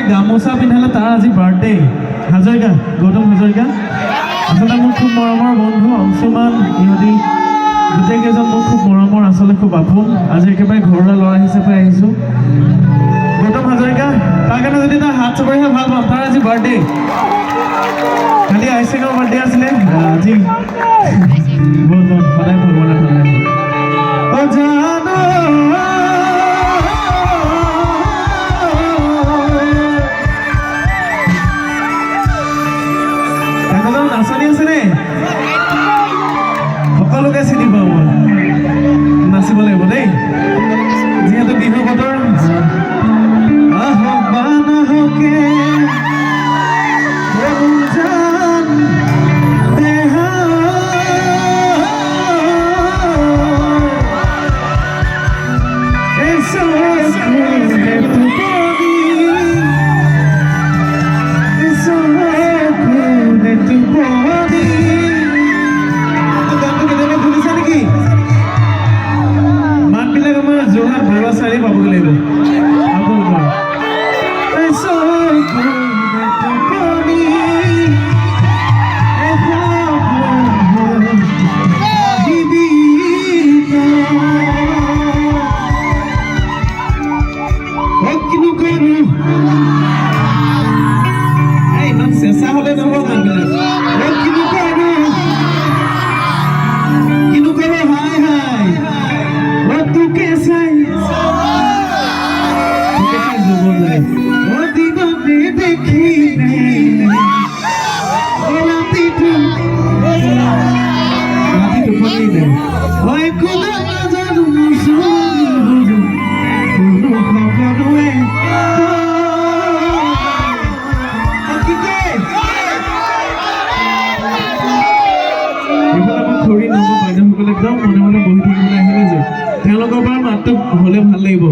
গামোচা পিন্ধালে তাৰ আজি বাৰ্থডে হাজৰিকা গৌতম হাজৰিকা আচলতে মোৰ খুব মৰমৰ বন্ধু অংশুমান ইহঁতি গোটেইকেইজন মোৰ খুব মৰমৰ আচলতে খুব আপোন আজি একেবাৰে ঘৰলৈ ল'ৰা হিচাপে আহিছোঁ গৌতম হাজৰিকা তাৰ কাৰণে যদি তাৰ হাত চবৰেহে ভাল পাম তাৰ আজি বাৰ্থডে খালি আইচিঙৰ বাৰ্থডে আছিলে আজি বহুত বহুত সদায় ভগৱানে সদায় অ জানো নাচনি আছেনে সকলোকে চিনি পাব নাচিব লাগিব দেই যিহেতু বিহু বতৰ আহক বা নাহকে যোৰহাট বৰুৱা চাৰি পাবগৈ লাগিব ইমান চেঁচা হ'লে নহ'ব কিনো কৰো হাই হাই তোকে চাই দিনতে দেখি ৰাতিটো টোপনি দে হয় কোনো নাজানো কোনো খবৰে খৰি নহ'ব বাইদেউসকলে একদম মনে মনে বহি থাকিবলৈ আহিলে যে তেওঁলোকৰ পৰা মাতটো হ'লে ভাল লাগিব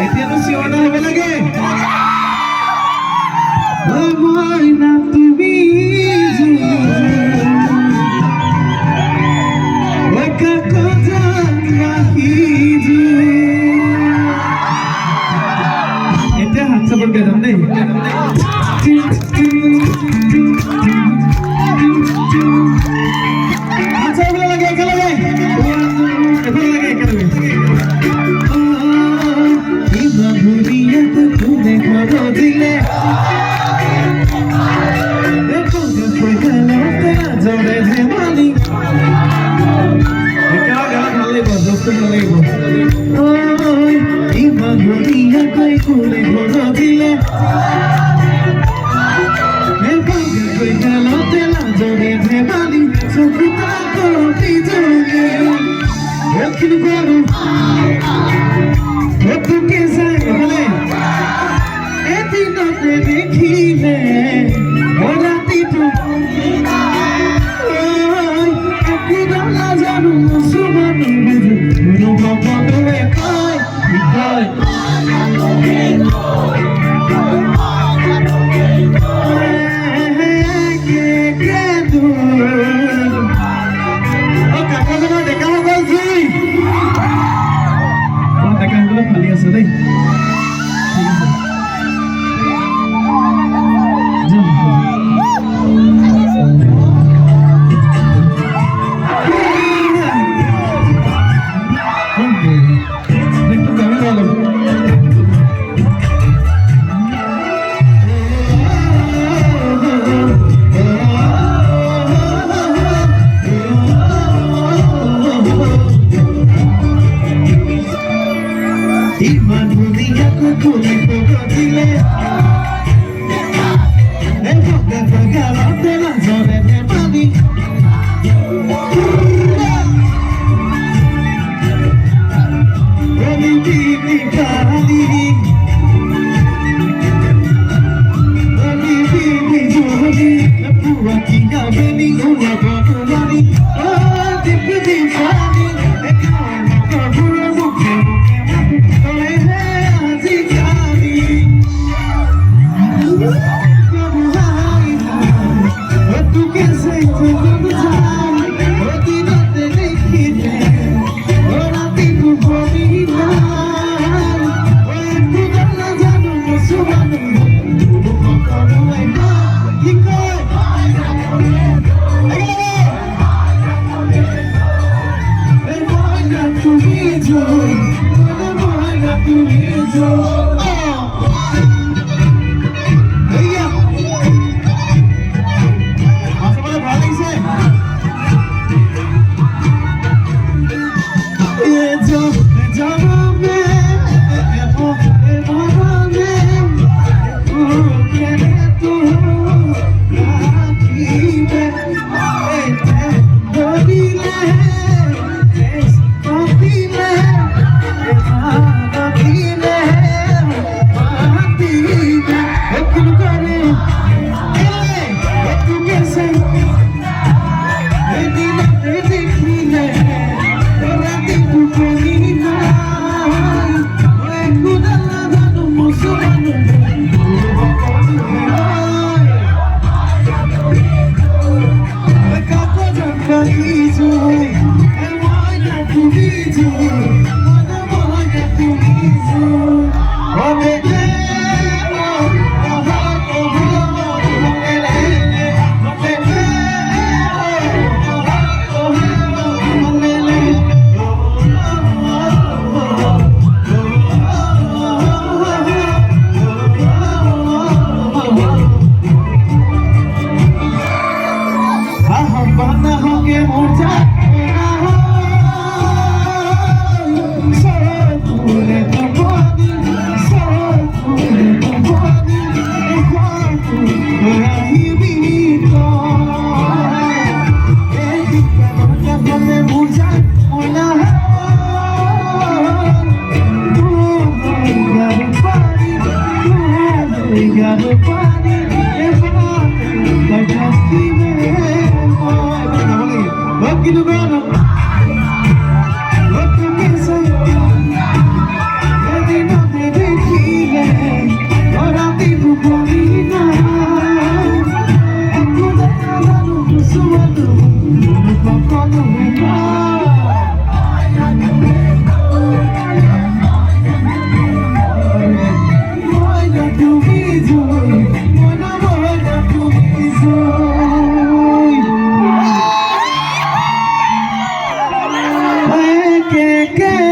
এতিয়াতো চিঞৰটা হ'ব লাগে মই না তুমি এতিয়া হাত চাপত গাই যাম দেই হাত চাপত লাগে একেলগে এফালে লাগে একেলগে দেখিলে ৰাতিটো নাজানো ভগৱানে কয় que